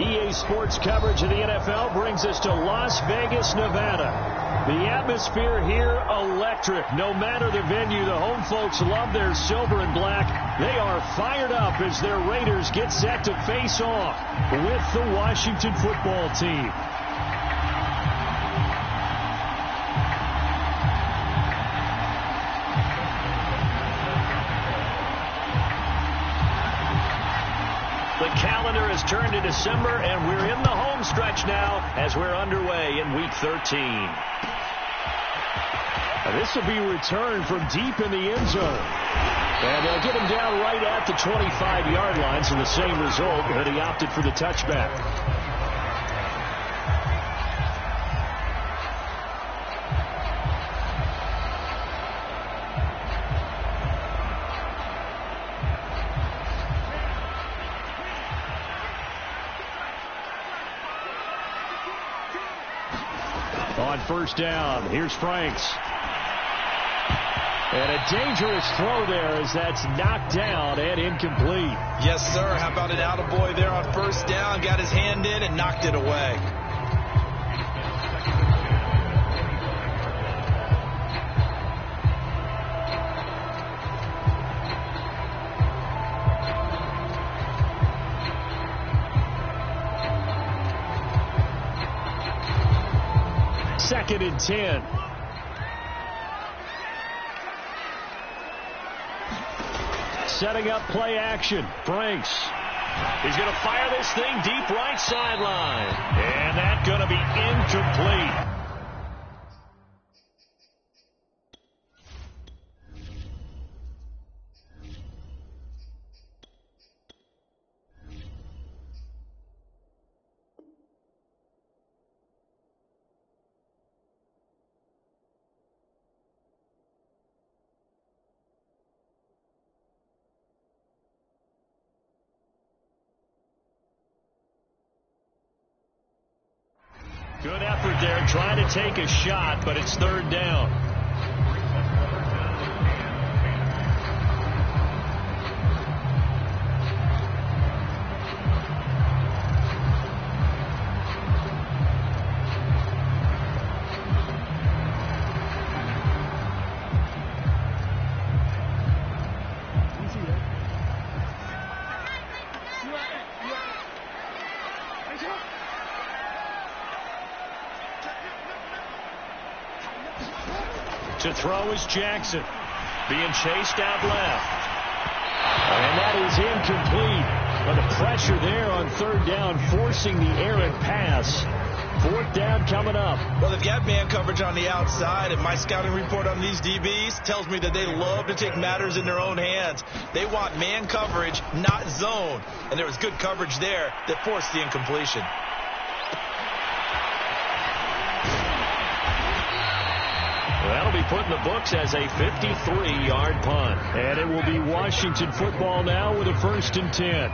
EA Sports coverage of the NFL brings us to Las Vegas, Nevada. The atmosphere here, electric. No matter the venue, the home folks love their silver and black. They are fired up as their Raiders get set to face off with the Washington football team. The calendar has turned to December, and we're in the home stretch now as we're underway in Week 13. This will be returned from deep in the end zone. And they'll get him down right at the 25-yard line, so the same result, but he opted for the touchback. On first down, here's Franks. And a dangerous throw there as that's knocked down and incomplete. Yes, sir. How about an attaboy there on first down? Got his hand in and knocked it away. Second and 10. Setting up play action. Franks. He's going to fire this thing deep right sideline. And that's going to be incomplete. Good effort there, trying to take a shot, but it's third down. To throw is Jackson. Being chased out left. And that is incomplete. But the pressure there on third down, forcing the errant pass. Fourth down coming up. Well, they've got man coverage on the outside, and my scouting report on these DBs tells me that they love to take matters in their own hands. They want man coverage, not zone. And there was good coverage there that forced the incompletion. That'll be put in the books as a 53-yard punt. And it will be Washington football now with a 1st and 10.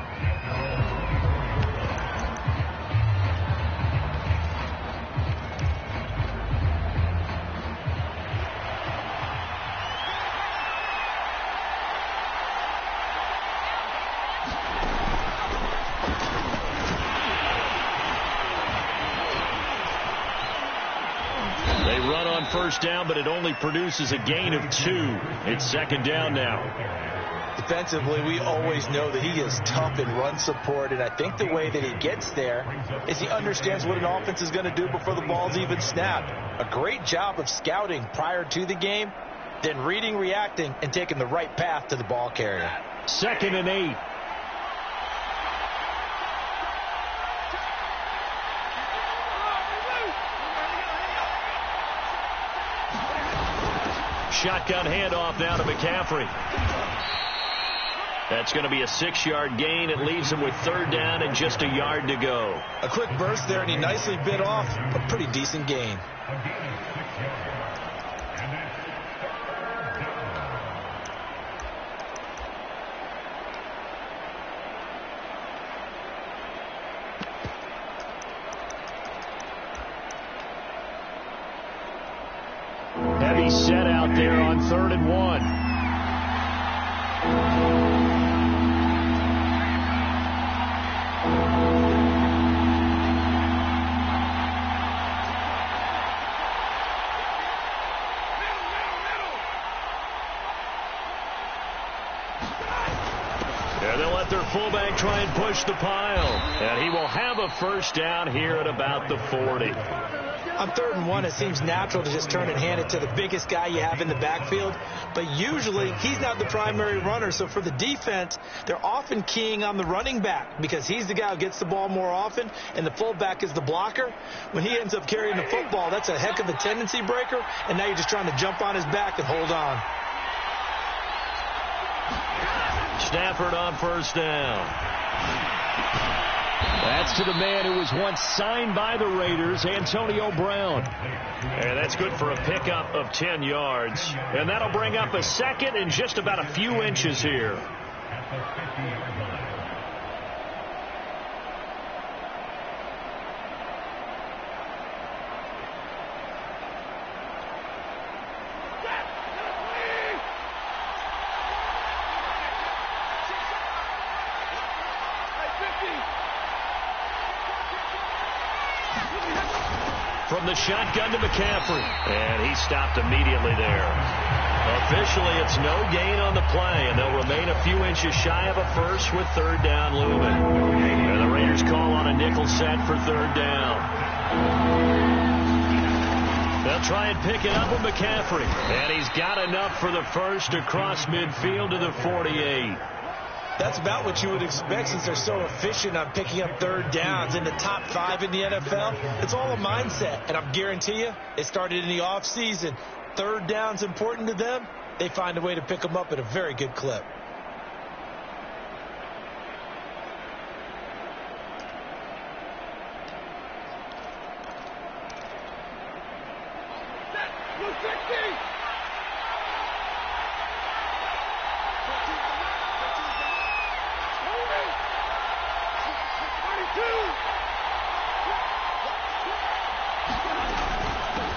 They run on first down, but it only produces a gain of 2. It's second down now. Defensively, we always know that he is tough in run support, and I think the way that he gets there is he understands what an offense is going to do before the ball's even snapped. A great job of scouting prior to the game, then reading, reacting, and taking the right path to the ball carrier. 2nd and 8. Shotgun handoff now to McCaffrey. That's going to be a 6-yard gain. It leaves him with third down and just a yard to go. A quick burst there, and he nicely bit off a pretty decent gain. Heavy set out there on 3rd and 1. let their fullback try and push the pile. And he will have a first down here at about the 40. On 3rd and 1, it seems natural to just turn and hand it to the biggest guy you have in the backfield. But usually, he's not the primary runner. So for the defense, they're often keying on the running back because he's the guy who gets the ball more often, and the fullback is the blocker. When he ends up carrying the football, that's a heck of a tendency breaker, and now you're just trying to jump on his back and hold on. Stafford on first down. That's to the man who was once signed by the Raiders, Antonio Brown. And that's good for a pickup of 10 yards. And that'll bring up a second and just about a few inches here. From the shotgun to McCaffrey. And he stopped immediately there. Officially, it's no gain on the play, and they'll remain a few inches shy of a first with 3rd down looming. And the Raiders call on a nickel set for 3rd down. They'll try and pick it up with McCaffrey. And he's got enough for the first across midfield to the 48. That's about what you would expect since they're so efficient on picking up 3rd downs in the top 5 in the NFL. It's all a mindset, and I guarantee you it started in the offseason. 3rd down's important to them. They find a way to pick them up at a very good clip.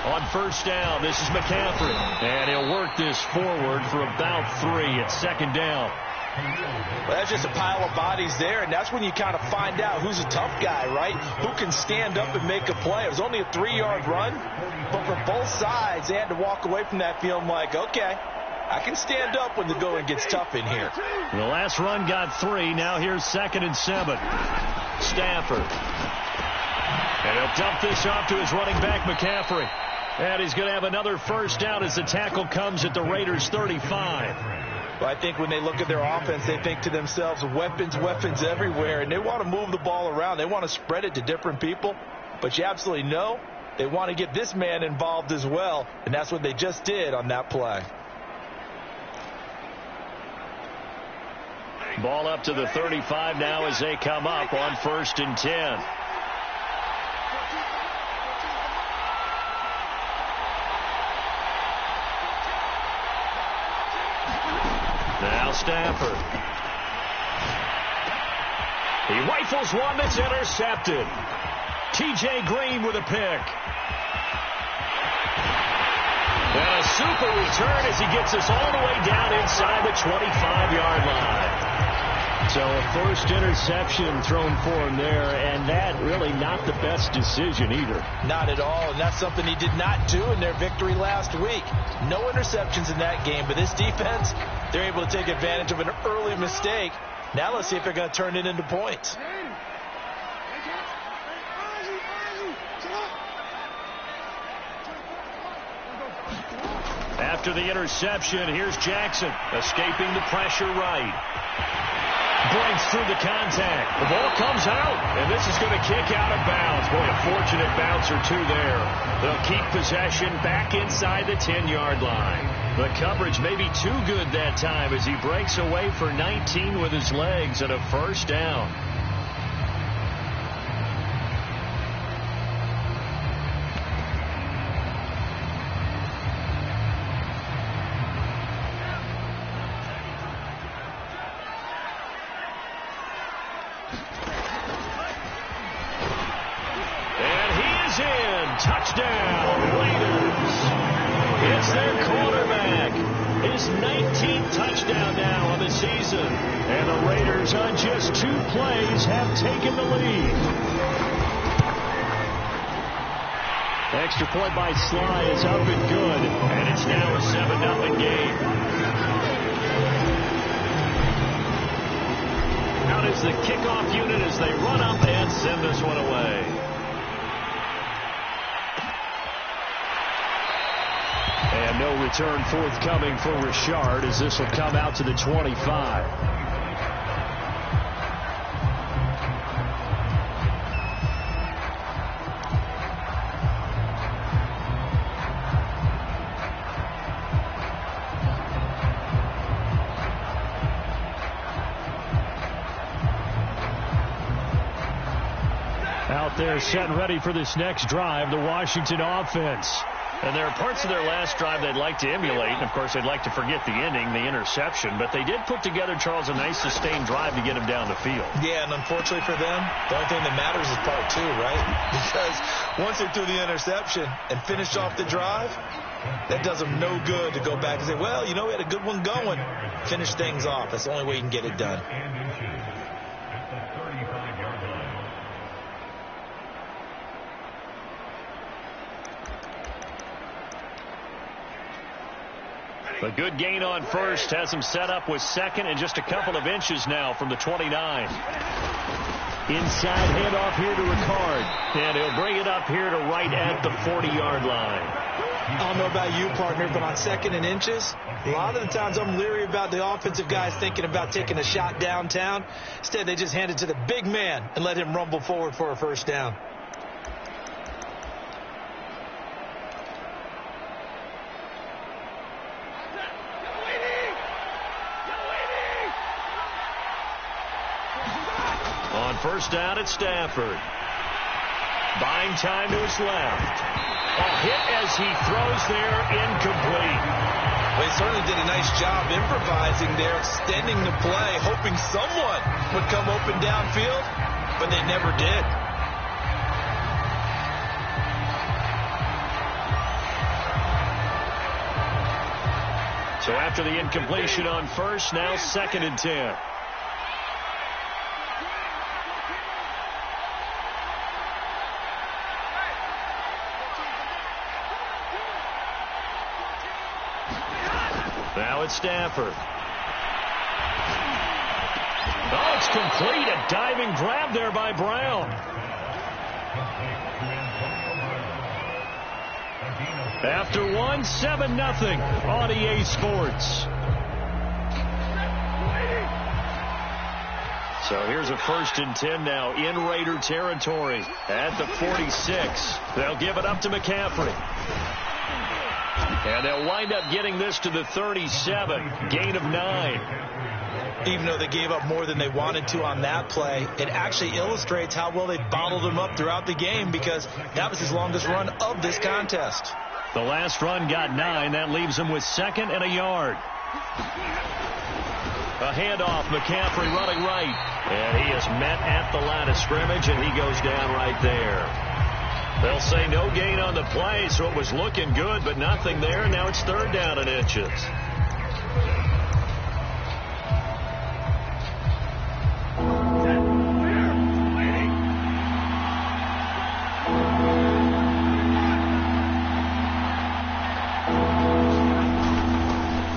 On first down, this is McCaffrey. And he'll work this forward for about 3 at 2nd down. Well, that's just a pile of bodies there, and that's when you kind of find out who's a tough guy, right? Who can stand up and make a play. It was only a 3-yard run, but for both sides, they had to walk away from that feeling like, okay, I can stand up when the going gets tough in here. The last run got 3. Now here's 2nd and 7. Stafford. And he'll dump this off to his running back, McCaffrey. And he's going to have another first down as the tackle comes at the Raiders' 35. Well, I think when they look at their offense, they think to themselves, weapons, weapons everywhere, and they want to move the ball around. They want to spread it to different people, but you absolutely know they want to get this man involved as well, and that's what they just did on that play. Ball up to the 35 now as they come up on 1st and 10. Now Stafford. He rifles one that's intercepted. T.J. Green with a pick. And a super return as he gets us all the way down inside the 25-yard line. So a first interception thrown for him there, and that really not the best decision either. Not at all, and that's something he did not do in their victory last week. No interceptions in that game, but this defense, they're able to take advantage of an early mistake. Now let's see if they're going to turn it into points. After the interception, here's Jackson, escaping the pressure right. Breaks through the contact. The ball comes out, and this is going to kick out of bounds. Boy, a fortunate bounce or two there. They'll keep possession back inside the 10-yard line. The coverage may be too good that time as he breaks away for 19 with his legs and a first down. Touchdown, Raiders. It's their quarterback. His 19th touchdown now on the season. And the Raiders on just 2 plays have taken the lead. Extra point by Sly is up and good. And it's now a 7-0 game. out is the kickoff unit as they run up and send this one away. And no return forthcoming for Richard as this will come out to the 25. Out there set and ready for this next drive, the Washington offense. And there are parts of their last drive they'd like to emulate. And, of course, they'd like to forget the ending, the interception. But they did put together, Charles, a nice sustained drive to get him down the field. Yeah, and unfortunately for them, the only thing that matters is part two, right? Because once they threw the interception and finished off the drive, that does them no good to go back and say, well, you know, we had a good one going. Finish things off. That's the only way you can get it done. A good gain on first has him set up with second and just a couple of inches now from the 29. Inside handoff here to Ricard. And he'll bring it up here to right at the 40-yard line. I don't know about you, partner, but on second and inches, a lot of the times I'm leery about the offensive guys thinking about taking a shot downtown. Instead, they just hand it to the big man and let him rumble forward for a first down. On first down at Stafford. Buying time to his left. A hit as he throws there, incomplete. Well, he certainly did a nice job improvising there, extending the play, hoping someone would come open downfield, but they never did. So after the incompletion on first, now second and 10. Now it's Stafford. Oh, it's complete. A diving grab there by Brown. After one, 7-0 on EA Sports. So here's a 1st and 10 now in Raider territory at the 46. They'll give it up to McCaffrey. And they'll wind up getting this to the 37. Gain of 9. Even though they gave up more than they wanted to on that play, it actually illustrates how well they bottled them up throughout the game because that was his longest run of this contest. The last run got 9. That leaves him with second and a yard. A handoff. McCaffrey running right. And he is met at the line of scrimmage, and he goes down right there. They'll say no gain on the play, so it was looking good, but nothing there. Now it's 3rd down and inches.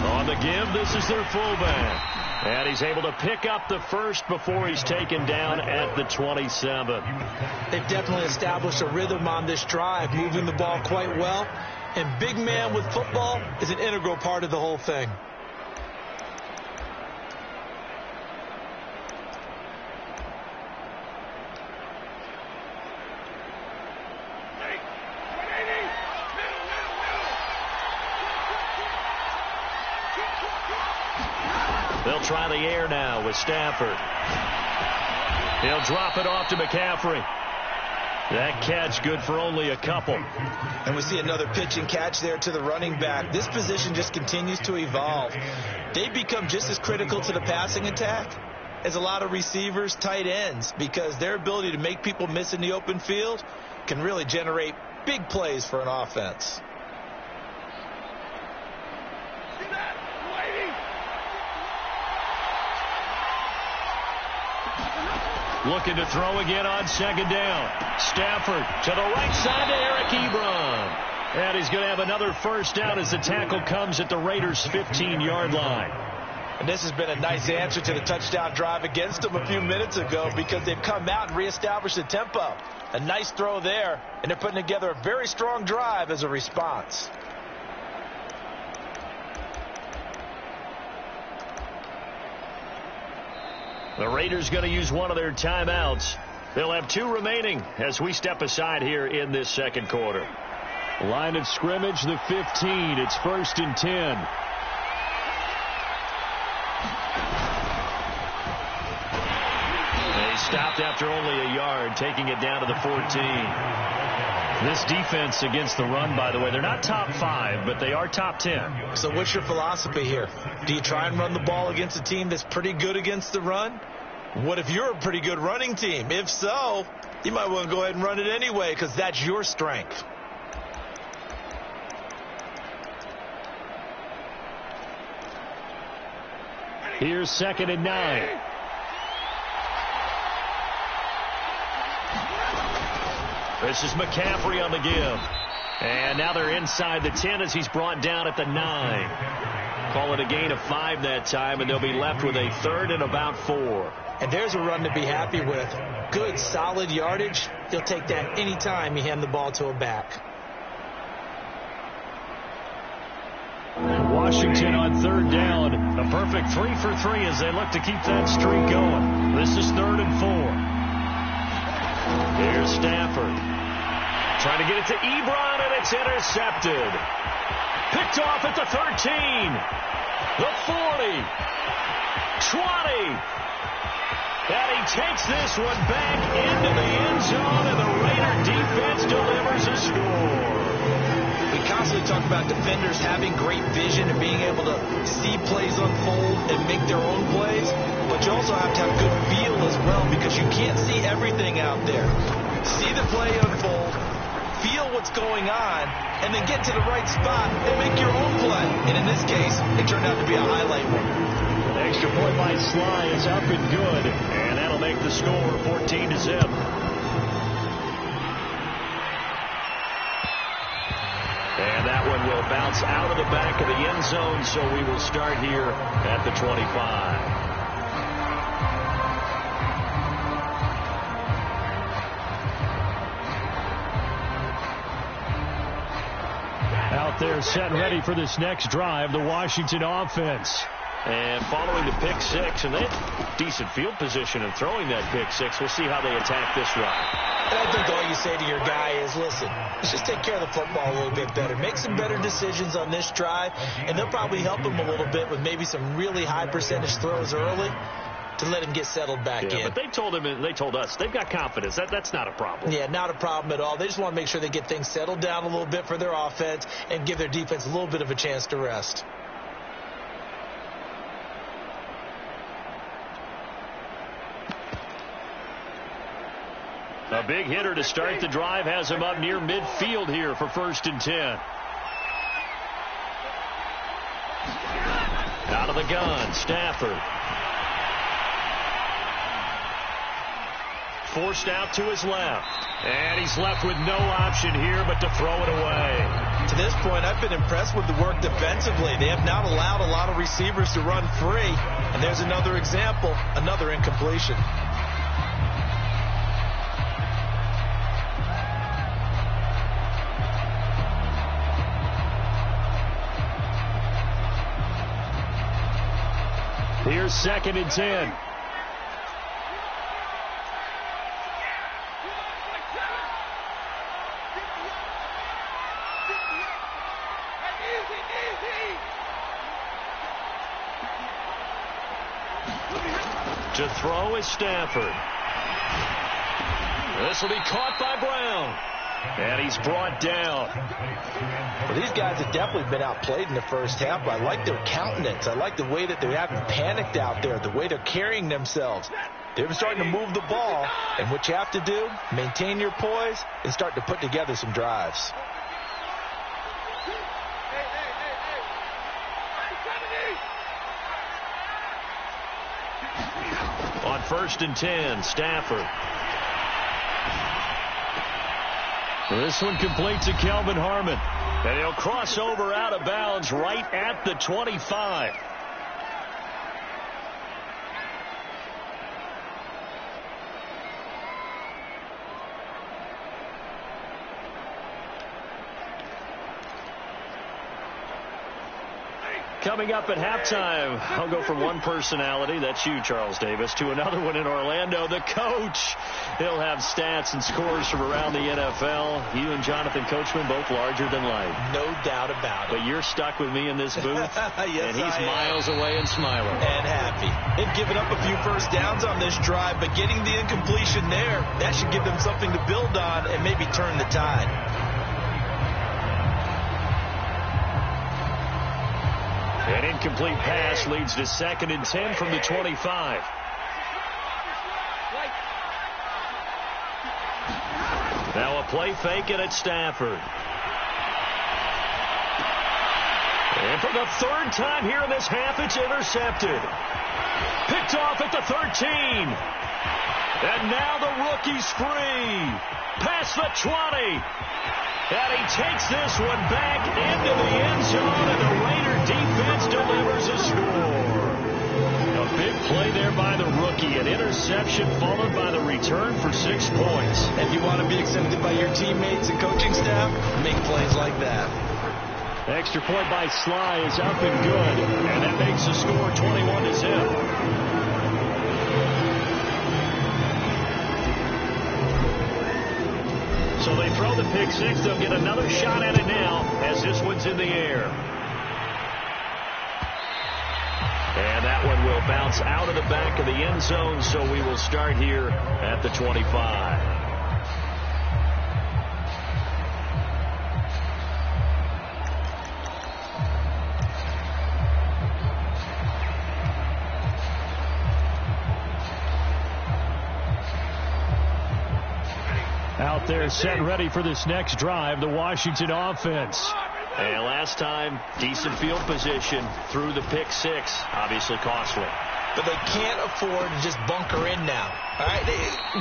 On the give, this is their fullback. And he's able to pick up the first before he's taken down at the 27. They've definitely established a rhythm on this drive, moving the ball quite well. And big man with football is an integral part of the whole thing. They'll try the air now with Stafford. He'll drop it off to McCaffrey. That catch good for only a couple. And we see another pitch and catch there to the running back. This position just continues to evolve. They become just as critical to the passing attack as a lot of receivers, tight ends, because their ability to make people miss in the open field can really generate big plays for an offense. Looking to throw again on 2nd down. Stafford to the right side to Eric Ebron. And he's going to have another first down as the tackle comes at the Raiders' 15-yard line. And this has been a nice answer to the touchdown drive against them a few minutes ago because they've come out and reestablished the tempo. A nice throw there, and they're putting together a very strong drive as a response. The Raiders going to use one of their timeouts. They'll have 2 remaining as we step aside here in this second quarter. Line of scrimmage, the 15. It's 1st and 10. They stopped after only a yard, taking it down to the 14. This defense against the run, by the way, they're not top 5, but they are top 10. So what's your philosophy here? Do you try and run the ball against a team that's pretty good against the run? What if you're a pretty good running team? If so, you might want to go ahead and run it anyway because that's your strength. Here's 2nd and 9. This is McCaffrey on the give. And now they're inside the 10 as he's brought down at the 9. Call it a gain of 5 that time, and they'll be left with a 3rd and about 4. And there's a run to be happy with. Good, solid yardage. He'll take that any time you hand the ball to a back. Washington on 3rd down. A perfect 3 for 3 as they look to keep that streak going. This is 3rd and 4. Here's Stafford. Trying to get it to Ebron, and it's intercepted. Picked off at the 13. The 40. 20. And he takes this one back into the end zone, and the Raider defense delivers a score. We constantly talk about defenders having great vision and being able to see plays unfold and make their own plays, but you also have to have good feel as well because you can't see everything out there. See the play unfold, feel what's going on, and then get to the right spot and make your own play. And in this case, it turned out to be a highlight one. Extra point by Sly is up and good, and that'll make the score 14-0. And that one will bounce out of the back of the end zone, so we will start here at the 25. Out there set and ready for this next drive, the Washington offense. And following the pick 6, and they had decent field position in throwing that pick 6. We'll see how they attack this drive. And I think all you say to your guy is, listen, let's just take care of the football a little bit better. Make some better decisions on this drive, and they'll probably help him a little bit with maybe some really high percentage throws early to let him get settled back in. But they told him, and they told us, they've got confidence. That's not a problem. Yeah, not a problem at all. They just want to make sure they get things settled down a little bit for their offense and give their defense a little bit of a chance to rest. A big hitter to start the drive has him up near midfield here for 1st and 10. Out of the gun, Stafford. Forced out to his left. And he's left with no option here but to throw it away. To this point, I've been impressed with the work defensively. They have not allowed a lot of receivers to run free. And there's another example, another incompletion. Here's 2nd and 10. To throw is Stafford. This will be caught by Brown. And he's brought down. Well, these guys have definitely been outplayed in the first half. I like their countenance. I like the way that they haven't panicked out there, the way they're carrying themselves. They're starting to move the ball. And what you have to do, maintain your poise and start to put together some drives. On 1st and 10, Stafford. This one complete to Kelvin Harmon. And he'll cross over out of bounds right at the 25. Coming up at halftime, I'll go from one personality, that's you, Charles Davis, to another one in Orlando, the coach. He'll have stats and scores from around the NFL. You and Jonathan Coachman both larger than life. No doubt about it. But you're stuck with me in this booth, yes, and he's miles away and smiling. And happy. They've given up a few first downs on this drive, but getting the incompletion there, that should give them something to build on and maybe turn the tide. An incomplete pass leads to 2nd and 10 from the 25. Now a play fake and it's Stafford. And for the 3rd time here in this half, it's intercepted. Picked off at the 13. And now the rookie's free. Past the 20. And he takes this one back into the end zone, and the Raider defense delivers a score. A big play there by the rookie. An interception followed by the return for 6 points. If you want to be accepted by your teammates and coaching staff, make plays like that. Extra point by Sly is up and good, and that makes the score 21-0. So they throw the pick six. They'll get another shot at it now as this one's in the air. And that one will bounce out of the back of the end zone, so we will start here at the 25. Out there set ready for this next drive, the Washington offense. And last time, decent field position through the pick six. Obviously costly. But they can't afford to just bunker in now. All right,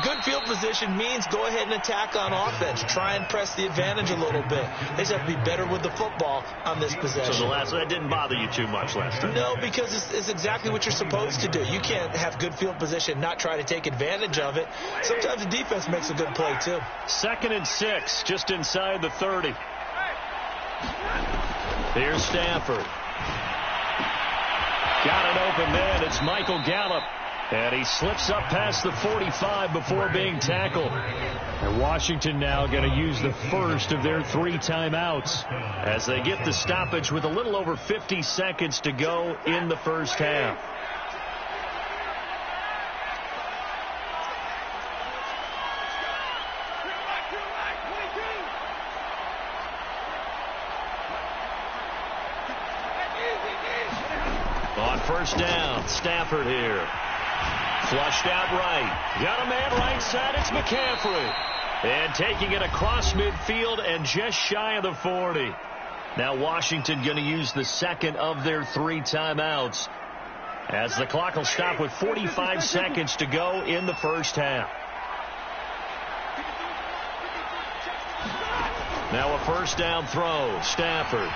good field position means go ahead and attack on offense. Try and press the advantage a little bit. They just have to be better with the football on this possession. So that didn't bother you too much last time? No, because it's exactly what you're supposed to do. You can't have good field position, not try to take advantage of it. Sometimes the defense makes a good play, too. 2nd and 6, just inside the 30. Here's Stafford. Got an open man. It's Michael Gallup. And he slips up past the 45 before being tackled. And Washington now going to use the first of their 3 timeouts as they get the stoppage with a little over 50 seconds to go in the first half. On first down, Stafford here. Flushed out right. Got a man right side. It's McCaffrey. And taking it across midfield and just shy of the 40. Now Washington going to use the second of their 3 timeouts as the clock will stop with 45 seconds to go in the first half. Now a first down throw. Stafford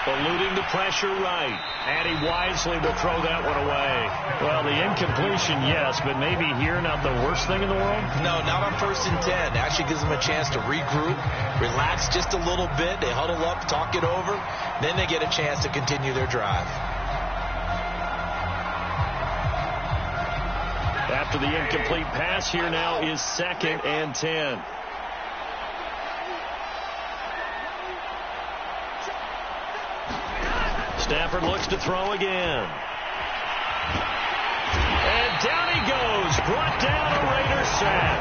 eluding the pressure right. And he wisely will throw that one away. Well, the incompletion, yes, but maybe here not the worst thing in the world? No, not on 1st and 10. Actually gives them a chance to regroup, relax just a little bit. They huddle up, talk it over. Then they get a chance to continue their drive. After the incomplete pass, here now is 2nd and 10. Stafford looks to throw again. And down he goes. Brought down a Raider sack.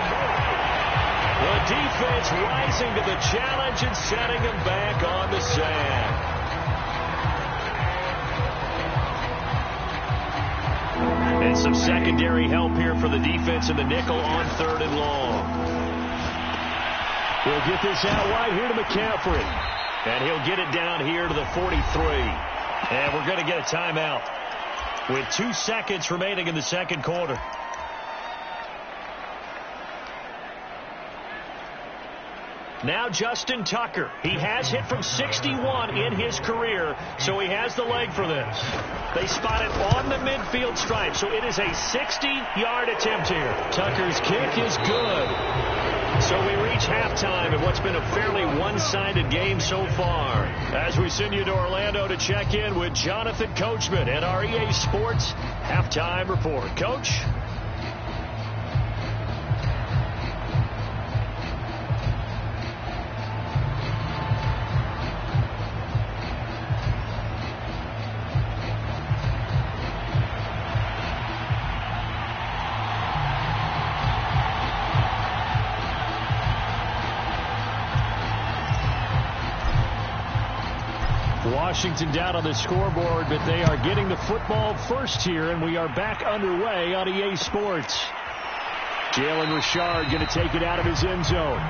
The defense rising to the challenge and setting him back on the sack. And some secondary help here for the defense in the nickel on 3rd and long. We'll get this out wide here to McCaffrey. And he'll get it down here to the 43. And we're going to get a timeout with 2 seconds remaining in the second quarter. Now Justin Tucker. He has hit from 61 in his career, so he has the leg for this. They spot it on the midfield stripe, so it is a 60-yard attempt here. Tucker's kick is good. So we reach halftime in what's been a fairly one-sided game so far. As we send you to Orlando to check in with Jonathan Coachman and our EA Sports Halftime Report. Coach? Washington down on the scoreboard, but they are getting the football first here, and we are back underway on EA Sports. Jalen Richard going to take it out of his end zone.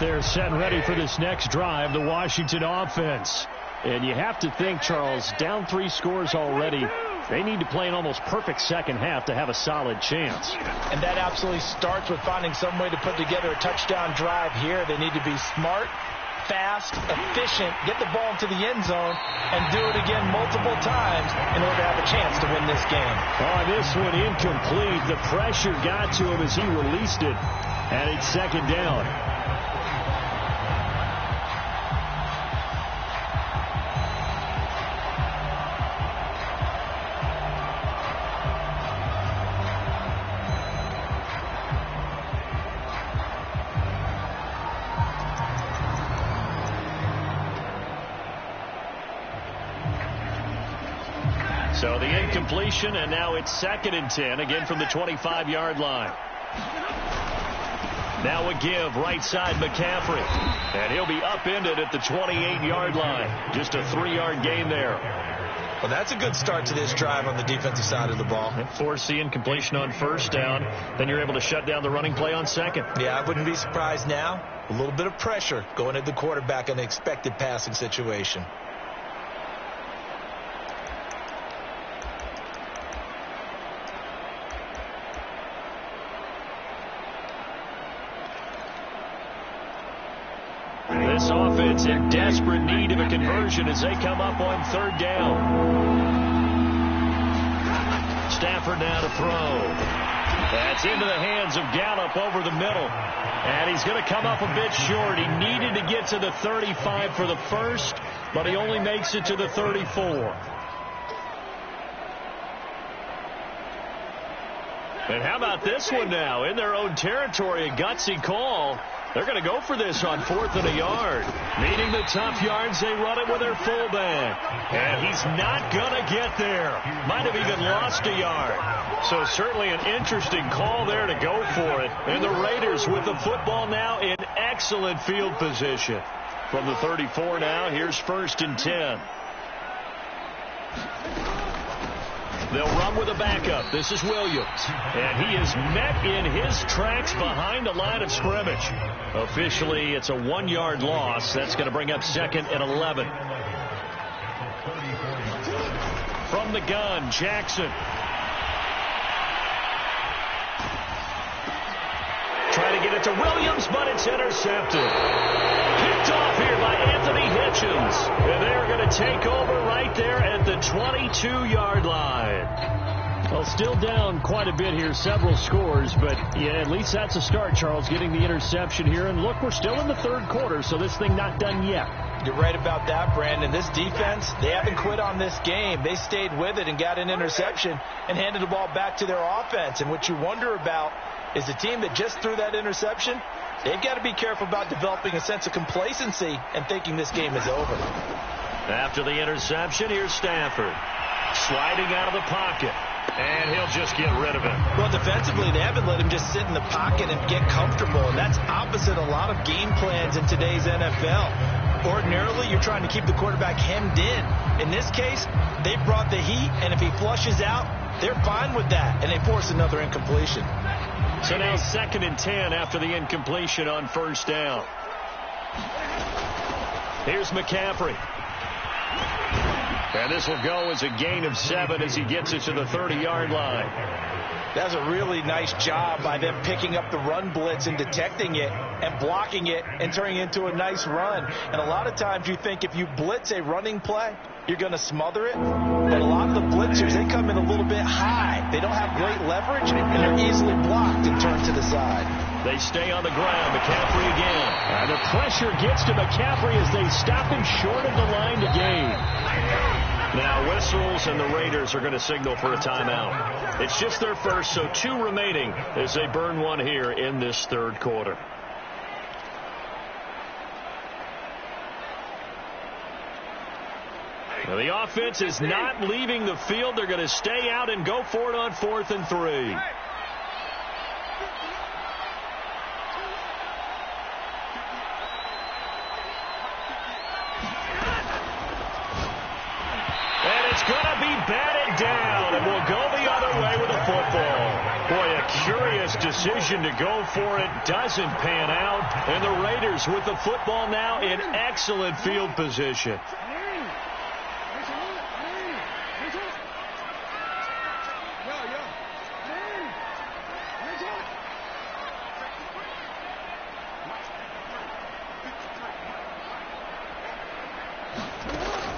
They're set and ready for this next drive, the Washington offense. And you have to think, Charles, down 3 scores already. They need to play an almost perfect second half to have a solid chance. And that absolutely starts with finding some way to put together a touchdown drive here. They need to be smart, fast, efficient, get the ball into the end zone, and do it again multiple times in order to have a chance to win this game. Oh, this one incomplete. The pressure got to him as he released it, and it's second down. So the incompletion, and now it's 2nd and 10, again from the 25-yard line. Now a give, right side McCaffrey. And he'll be upended at the 28-yard line. Just a 3-yard gain there. Well, that's a good start to this drive on the defensive side of the ball. Force the incompletion on first down. Then you're able to shut down the running play on second. Yeah, I wouldn't be surprised now. A little bit of pressure going at the quarterback in an expected passing situation. This offense in desperate need of a conversion as they come up on 3rd down. Stafford now to throw. That's into the hands of Gallup over the middle. And he's going to come up a bit short. He needed to get to the 35 for the first, but he only makes it to the 34. And how about this one now? In their own territory, a gutsy call. They're going to go for this on 4th and a yard. Needing the tough yards, they run it with their fullback. And he's not going to get there. Might have even lost a yard. So certainly an interesting call there to go for it. And the Raiders with the football now in excellent field position. From the 34 now, here's 1st and 10. They'll run with a backup. This is Williams. And he is met in his tracks behind the line of scrimmage. Officially, it's a 1-yard loss. That's going to bring up 2nd and 11. From the gun, Jackson. Trying to get it to Williams, but it's intercepted. Picked off here by Anthony Hitchens. And they're going to take over right there at the 22-yard line. Well, still down quite a bit here, several scores, but yeah, at least that's a start, Charles, getting the interception here. And look, we're still in the 3rd quarter, so this thing not done yet. You're right about that, Brandon. This defense, they haven't quit on this game. They stayed with it and got an interception and handed the ball back to their offense. And what you wonder about is the team that just threw that interception, they've got to be careful about developing a sense of complacency and thinking this game is over. After the interception, here's Stafford. Sliding out of the pocket. And he'll just get rid of it. Well, defensively, they haven't let him just sit in the pocket and get comfortable. And that's opposite a lot of game plans in today's NFL. Ordinarily, you're trying to keep the quarterback hemmed in. In this case, they brought the heat, and if he flushes out, they're fine with that. And they force another incompletion. So now 2nd and 10 after the incompletion on 1st down. Here's McCaffrey. And this will go as a gain of 7 as he gets it to the 30-yard line. That's a really nice job by them picking up the run blitz and detecting it and blocking it and turning it into a nice run. And a lot of times you think if you blitz a running play, you're going to smother it. But a lot of the blitzers, they come in a little bit high. They don't have great leverage, and they're easily blocked and turned to the side. They stay on the ground. McCaffrey again. And the pressure gets to McCaffrey as they stop him short of the line to gain. Now whistles, and the Raiders are going to signal for a timeout. It's just their first, so 2 remaining as they burn one here in this third quarter. Now the offense is not leaving the field. They're going to stay out and go for it on 4th and 3. Batted down, and will go the other way with the football. Boy, a curious decision to go for it. Doesn't pan out, and the Raiders with the football now in excellent field position.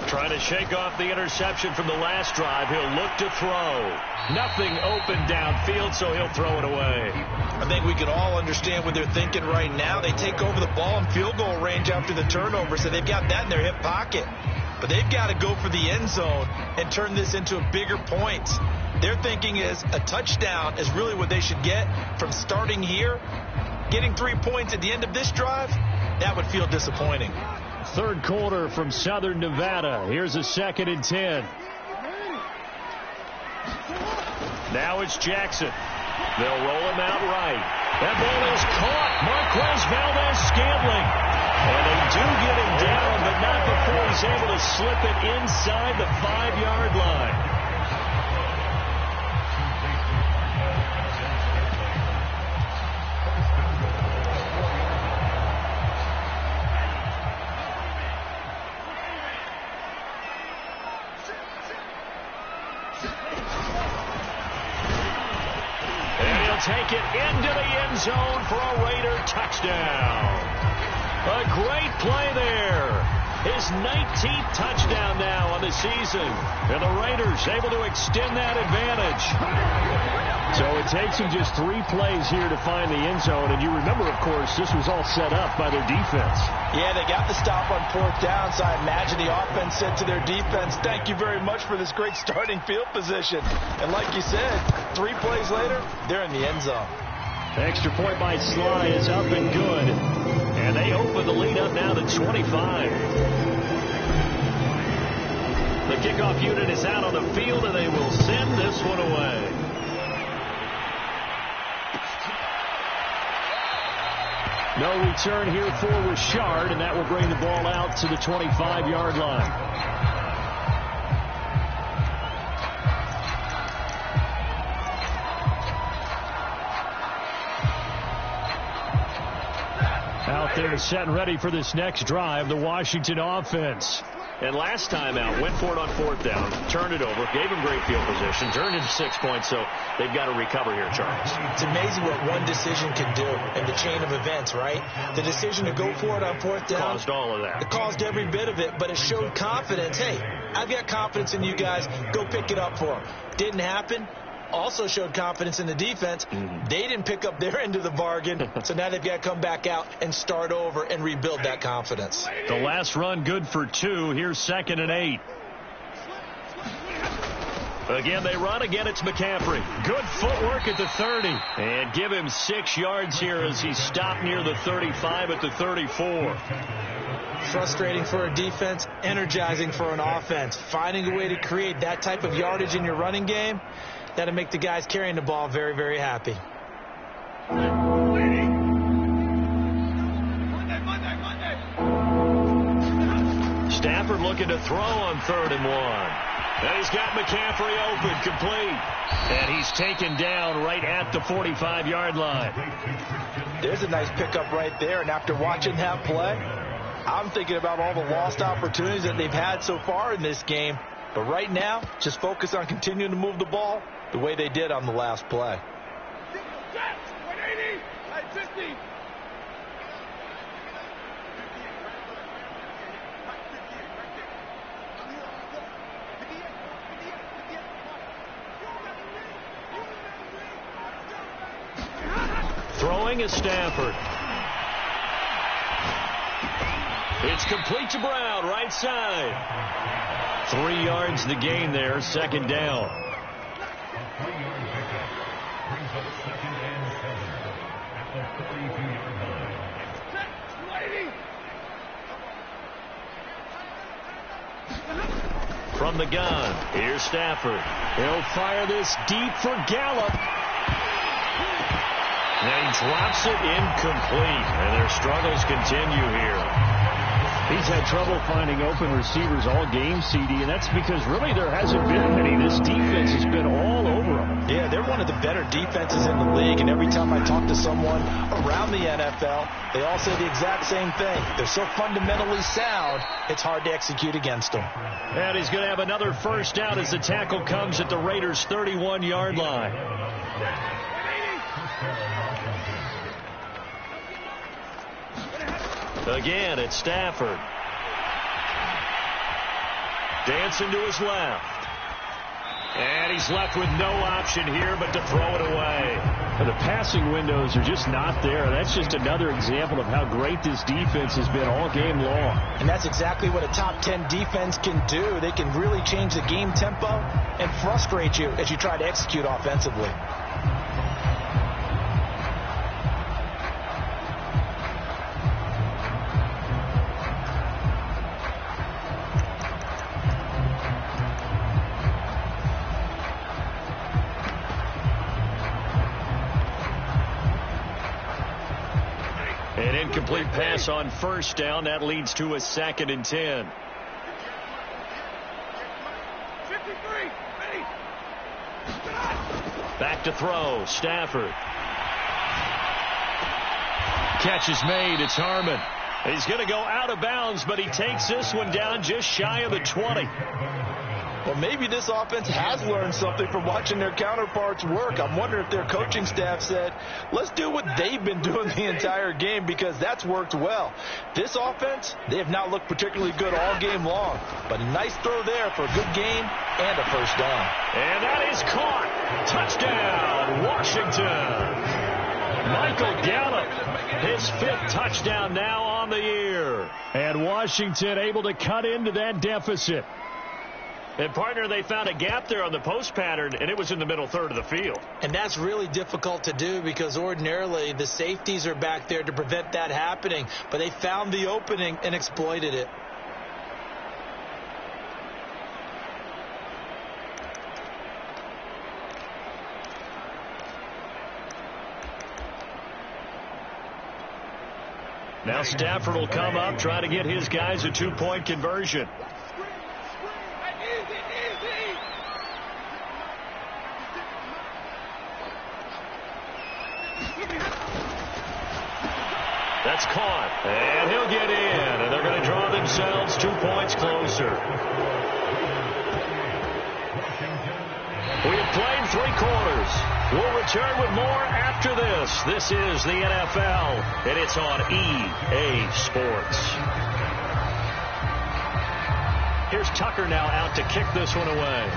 Trying to shake off the interception from the last drive. He'll look to throw. Nothing open downfield, so he'll throw it away. I think we can all understand what they're thinking right now. They take over the ball in field goal range after the turnover, so they've got that in their hip pocket. But they've got to go for the end zone and turn this into a bigger point. Their thinking is a touchdown is really what they should get from starting here. Getting 3 points at the end of this drive, that would feel disappointing. Third quarter from Southern Nevada. Here's a 2nd and 10. Now it's Jackson. They'll roll him out right. That ball is caught. Marquez Valdez-Scantling. And they do get him down, but not before he's able to slip it inside the 5-yard line. Take it into the end zone for a Raider touchdown. A great play there. His 19th touchdown now on the season. And the Raiders able to extend that advantage. So it takes him just 3 plays here to find the end zone. And you remember, of course, this was all set up by their defense. Yeah, they got the stop on 4th down, so I imagine the offense said to their defense, thank you very much for this great starting field position. And like you said, 3 plays later, they're in the end zone. Extra point by Sly is up and good. And they open the lead up now to 25. The kickoff unit is out on the field, and they will send this one away. No return here for Richard, and that will bring the ball out to the 25-yard line. Out there set and ready for this next drive, the Washington offense. And last time out, went for it on 4th down, turned it over, gave him great field position, turned into 6 points, so they've got to recover here, Charles. It's amazing what one decision can do in the chain of events, right? The decision to go for it on 4th down caused all of that. It caused every bit of it, but it showed confidence. Hey, I've got confidence in you guys. Go pick it up for them. Didn't happen. Also showed confidence in the defense. They didn't pick up their end of the bargain, so now they've got to come back out and start over and rebuild that confidence. The last run good for 2. Here's 2nd and 8. Again, they run. Again, it's McCaffrey. Good footwork at the 30. And give him 6 yards here as he stopped near the 35 at the 34. Frustrating for a defense, energizing for an offense. Finding a way to create that type of yardage in your running game, that'll make the guys carrying the ball very, very happy. Stafford looking to throw on 3rd and 1. And he's got McCaffrey open, complete. And he's taken down right at the 45-yard line. There's a nice pickup right there. And after watching that play, I'm thinking about all the lost opportunities that they've had so far in this game. But right now, just focus on continuing to move the ball the way they did on the last play. Throwing is Stafford. It's complete to Brown, right side. 3 yards the gain there, second down. From the gun, here's Stafford. He'll fire this deep for Gallup. And he drops it incomplete, and their struggles continue here. He's had trouble finding open receivers all game, CD, and that's because really there hasn't been any. This defense has been all over them. Yeah, they're one of the better defenses in the league, and every time I talk to someone around the NFL, they all say the exact same thing. They're so fundamentally sound, it's hard to execute against them. And he's going to have another first down as the tackle comes at the Raiders' 31-yard line. Again, it's Stafford. Dancing to his left. And he's left with no option here but to throw it away. The passing windows are just not there. That's just another example of how great this defense has been all game long. And that's exactly what a top 10 defense can do. They can really change the game tempo and frustrate you as you try to execute offensively. An incomplete pass on first down. That leads to a 2nd and 10. Back to throw. Stafford. Catch is made. It's Harmon. He's going to go out of bounds, but he takes this one down just shy of the 20. Well, maybe this offense has learned something from watching their counterparts work. I'm wondering if their coaching staff said, let's do what they've been doing the entire game, because that's worked well. This offense, they have not looked particularly good all game long. But a nice throw there for a good gain and a first down. And that is caught. Touchdown, Washington. Michael Gallup, his 5th touchdown now on the year. And Washington able to cut into that deficit. And, partner, they found a gap there on the post pattern, and it was in the middle third of the field. And that's really difficult to do because ordinarily the safeties are back there to prevent that happening. But they found the opening and exploited it. Now Stafford will come up, try to get his guys a 2-point conversion. That's caught, and he'll get in, and they're going to draw themselves 2 points closer. We have played 3 quarters. We'll return with more after this. This is the NFL, and it's on EA Sports. Here's Tucker now out to kick this one away.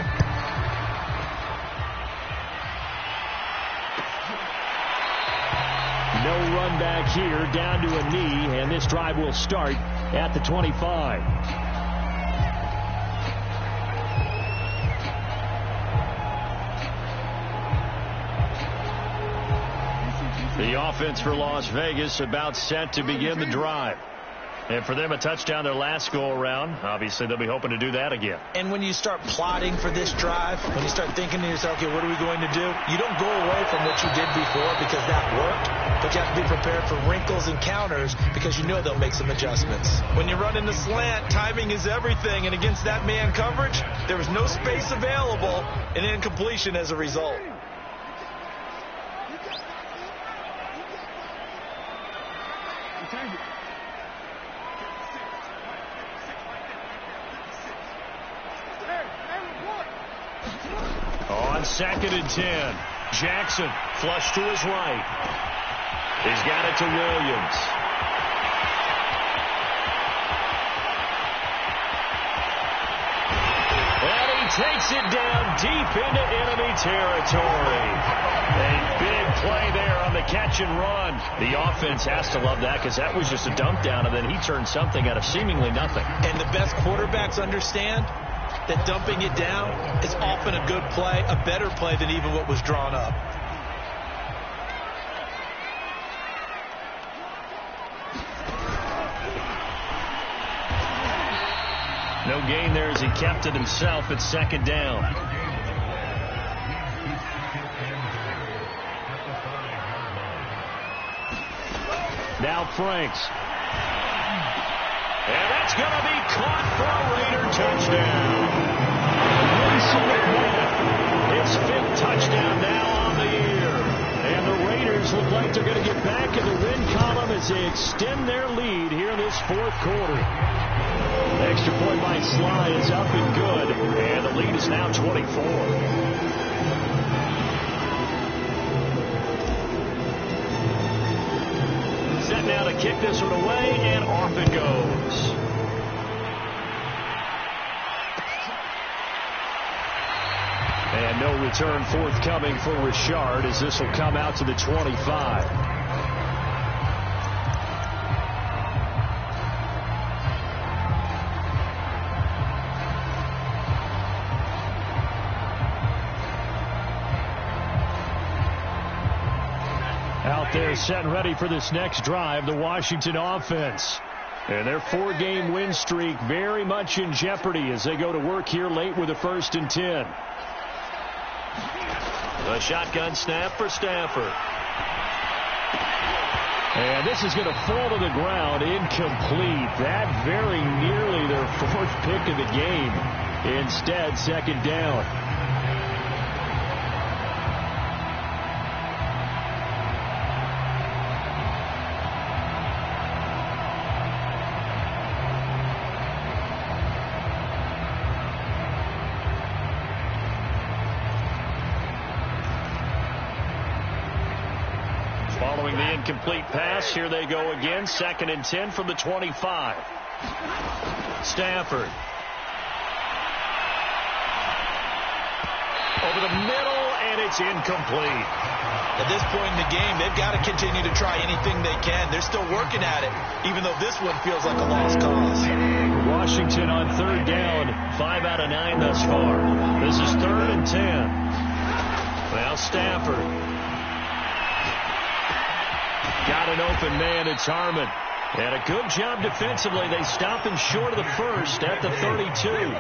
No run back here, down to a knee, and this drive will start at the 25. The offense for Las Vegas about set to begin the drive. And for them, a touchdown their last go-around. Obviously, they'll be hoping to do that again. And when you start plotting for this drive, when you start thinking to yourself, okay, what are we going to do? You don't go away from what you did before because that worked. But you have to be prepared for wrinkles and counters because you know they'll make some adjustments. When you run in the slant, timing is everything. And against that man coverage, there was no space available and incompletion as a result. On 2nd and 10, Jackson flush to his right. He's got it to Williams. And he takes it down deep into enemy territory. A big play there on the catch and run. The offense has to love that because that was just a dump down, and then he turned something out of seemingly nothing. And the best quarterbacks understand that dumping it down is often a good play, a better play than even what was drawn up. No gain there as he kept it himself at second down. Now Franks. And that's going to be caught for a Raider touchdown. His fifth touchdown now on the year. And the Raiders look like they're going to get back in the win column as they extend their lead here in this fourth quarter. Extra point by Sly is up and good, and the lead is now 24. Set now to kick this one away, and off it goes. And no return forthcoming for Richard as this will come out to the 25. Out there set and ready for this next drive, the Washington offense. And their 4-game win streak very much in jeopardy as they go to work here late with a 1st and 10. A shotgun snap for Stafford. And this is going to fall to the ground incomplete. That very nearly their 4th pick of the game. Instead, second down. Following the incomplete pass, here they go again. 2nd and 10 from the 25. Stafford. Over the middle, and it's incomplete. At this point in the game, they've got to continue to try anything they can. They're still working at it, even though this one feels like a lost cause. Washington on 3rd down, 5 out of 9 thus far. This is 3rd and 10. Now Stafford. Got an open man, it's Harmon. And a good job defensively. They stop him short of the first at the 32.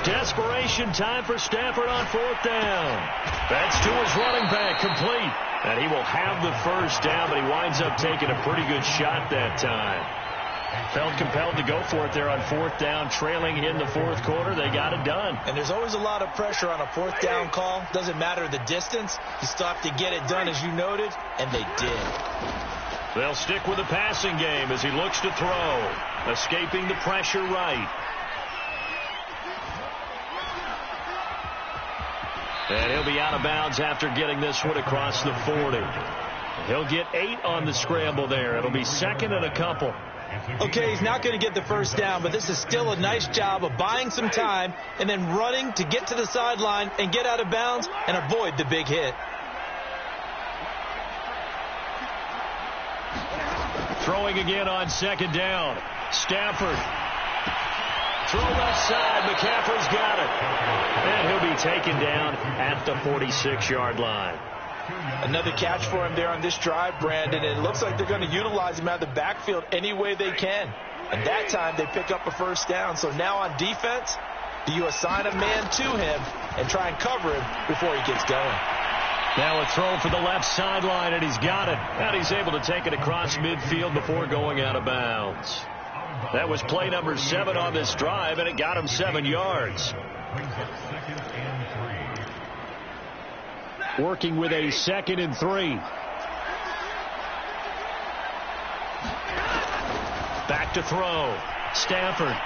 Desperation time for Stafford on 4th down. That's to his running back, complete. And he will have the first down, but he winds up taking a pretty good shot that time. Felt compelled to go for it there on 4th down, trailing in the 4th quarter. They got it done. And there's always a lot of pressure on a 4th down call. Doesn't matter the distance. You stop to get it done, as you noted, and they did. They'll stick with the passing game as he looks to throw. Escaping the pressure right. And he'll be out of bounds after getting this one across the 40. He'll get 8 on the scramble there. It'll be 2nd and a couple. Okay, he's not going to get the first down, but this is still a nice job of buying some time and then running to get to the sideline and get out of bounds and avoid the big hit. Throwing again on 2nd down. Stafford. Throw left side. McCaffrey's got it. And he'll be taken down at the 46-yard line. Another catch for him there on this drive, Brandon. And it looks like they're going to utilize him out of the backfield any way they can. And that time they pick up a first down. So now on defense, do you assign a man to him and try and cover him before he gets going? Now a throw for the left sideline, and he's got it. And he's able to take it across midfield before going out of bounds. That was play number 7 on this drive, and it got him 7 yards. Working with a 2nd and 3. Back to throw. Stafford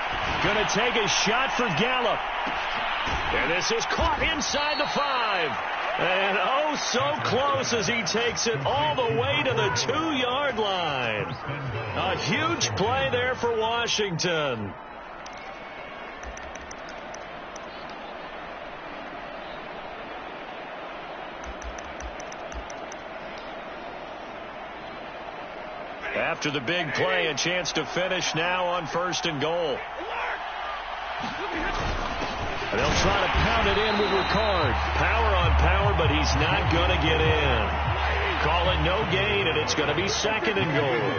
going to take a shot for Gallup. And this is caught inside the 5. And oh, so close as he takes it all the way to the 2-yard line. A huge play there for Washington. After the big play, a chance to finish now on 1st and goal. And they'll try to pound it in with Ricard. Power on power, but he's not going to get in. Call it no gain, and it's going to be 2nd and goal.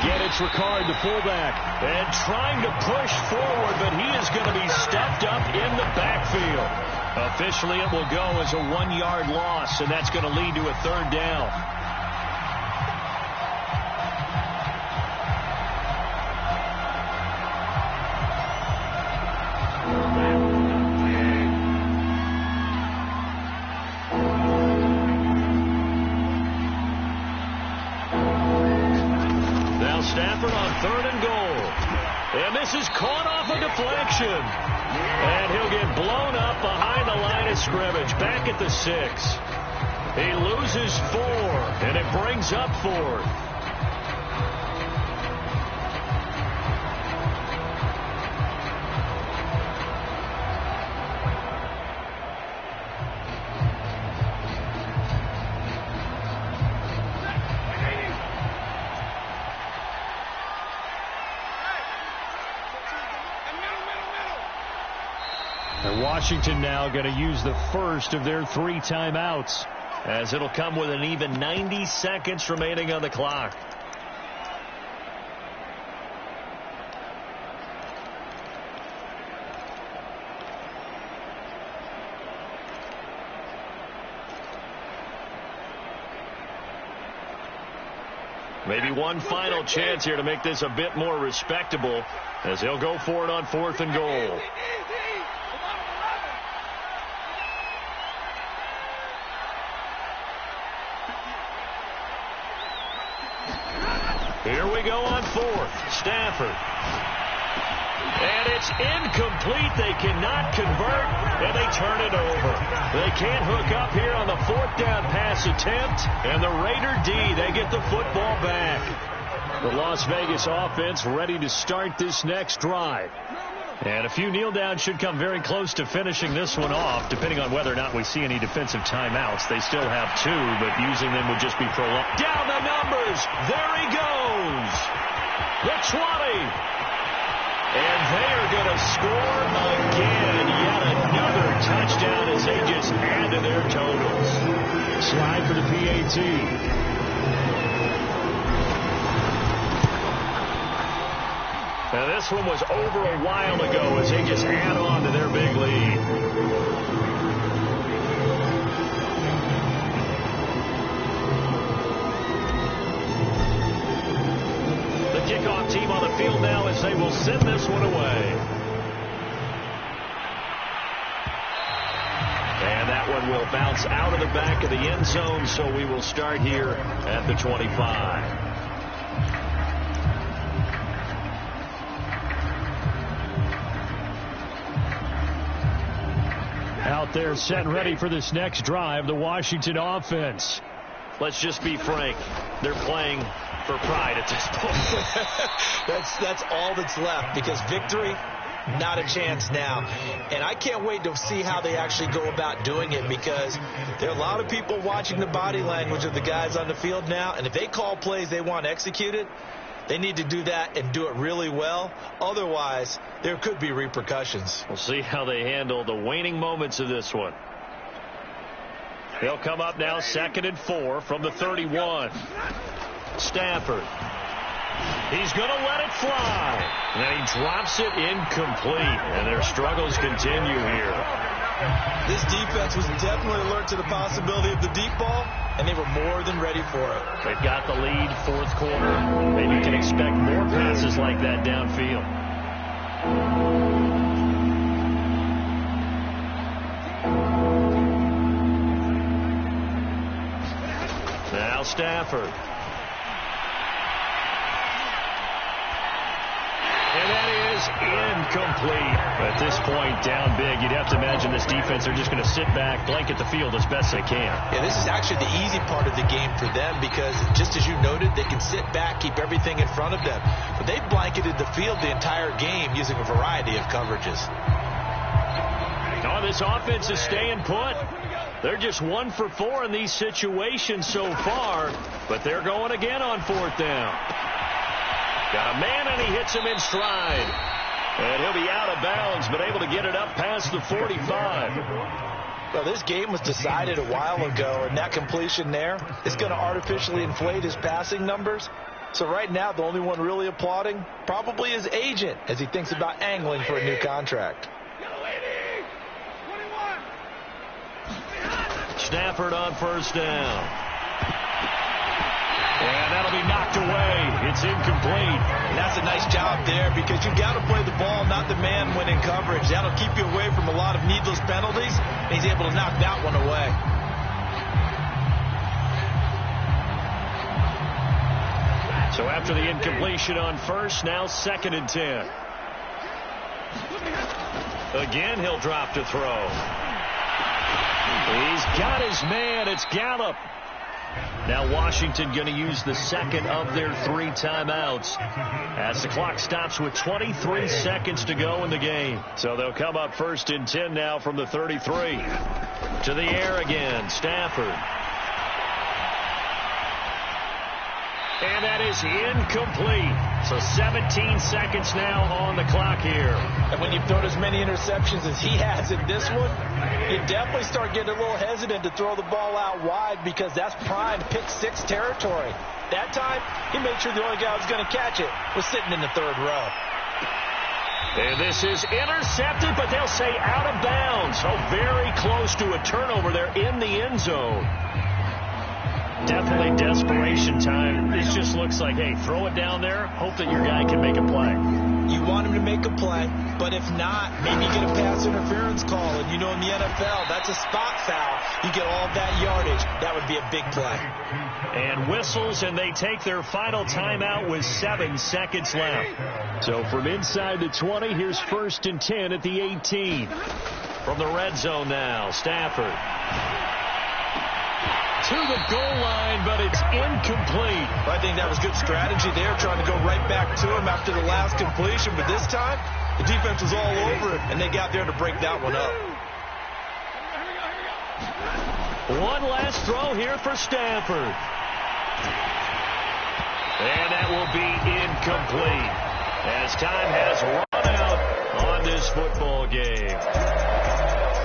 Again, it's Ricard, the fullback, and trying to push forward, but he is going to be stuffed up in the backfield. Officially, it will go as a 1-yard loss, and that's going to lead to a 3rd down. Now Stafford on 3rd and goal. And this is caught off a deflection. And he'll get blown up behind the line of scrimmage, back at the 6. He loses 4, and it brings up 4th. And Washington now going to use the first of their 3 timeouts, as it'll come with an even 90 seconds remaining on the clock. Maybe one final chance here to make this a bit more respectable, as they'll go for it on 4th and goal. Here we go on 4th. Stafford. And it's incomplete. They cannot convert, and they turn it over. They can't hook up here on the 4th down pass attempt, and the Raider D, they get the football back. The Las Vegas offense ready to start this next drive. And a few kneel downs should come very close to finishing this one off, depending on whether or not we see any defensive timeouts. They still have 2, but using them would just be prolonged. Down the numbers. There he goes. The 20. And they are going to score again. Yet another touchdown as they just add to their totals. Slide for the PAT. Now, this one was over a while ago as they just add on to their big lead. The kickoff team on the field now as they will send this one away. And that one will bounce out of the back of the end zone, so we will start here at the 25. Out there set and ready for this next drive, the Washington offense. Let's just be frank. They're playing for pride at this point. That's all that's left, because victory, not a chance now. And I can't wait to see how they actually go about doing it, because there are a lot of people watching the body language of the guys on the field now, and if they call plays they want executed, they need to do that and do it really well. Otherwise, there could be repercussions. We'll see how they handle the waning moments of this one. They'll come up now 2nd and 4 from the 31. Stafford. He's going to let it fly. And then he drops it incomplete. And their struggles continue here. This defense was definitely alert to the possibility of the deep ball, and they were more than ready for it. They've got the lead, 4th quarter. Maybe you can expect more passes like that downfield. Now Stafford. incomplete. At this point, down big, you'd have to imagine this defense are just going to sit back, blanket the field as best they can. Yeah, this is actually the easy part of the game for them because, just as you noted, they can sit back, keep everything in front of them. But they blanketed the field the entire game using a variety of coverages. Oh, this offense is staying put. They're just 1 for 4 in these situations so far, but they're going again on 4th down. Got a man, and he hits him in stride. And he'll be out of bounds, but able to get it up past the 45. Well, this game was decided a while ago, and that completion there is going to artificially inflate his passing numbers. So right now, the only one really applauding probably his agent as he thinks about angling for a new contract. Stafford on 1st down. And that'll be knocked away. It's incomplete. And that's a nice job there because you've got to play the ball, not the man when in coverage. That'll keep you away from a lot of needless penalties. And he's able to knock that one away. So after the incompletion on 1st, now 2nd and 10. Again, he'll drop to throw. He's got his man. It's Gallup. Now Washington going to use the 2nd of their 3 timeouts as the clock stops with 23 seconds to go in the game. So they'll come up 1st and 10 now from the 33. To the air again, Stafford. And that is incomplete. So 17 seconds now on the clock here. And when you've thrown as many interceptions as he has in this one, you definitely start getting a little hesitant to throw the ball out wide because that's prime pick-6 territory. That time, he made sure the only guy who was going to catch it was sitting in the 3rd row. And this is intercepted, but they'll say out of bounds. So very close to a turnover there in the end zone. Definitely desperation time. This just looks like, hey, throw it down there, hope that your guy can make a play. You want him to make a play, but if not, maybe you get a pass interference call. And you know in the NFL, that's a spot foul. You get all of that yardage. That would be a big play. And whistles, and they take their final timeout with 7 seconds left. So from inside the 20, here's 1st and 10 at the 18. From the red zone now, Stafford. To the goal line, but it's incomplete. I think that was good strategy there, trying to go right back to him after the last completion. But this time, the defense was all over it, and they got there to break that one up. One last throw here for Stafford. And that will be incomplete as time has run out on this football game.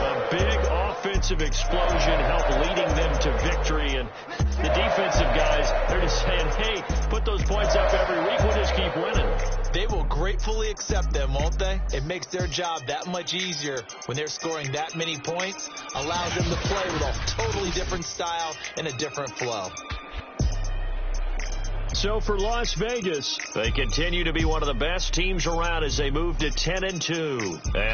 A big offensive explosion helped leading them to victory, and the defensive guys, they're just saying, hey, put those points up every week, we'll just keep winning. They will gratefully accept them, won't they? It makes their job that much easier when they're scoring that many points, allows them to play with a totally different style and a different flow. So for Las Vegas, they continue to be one of the best teams around as they move to 10-2. And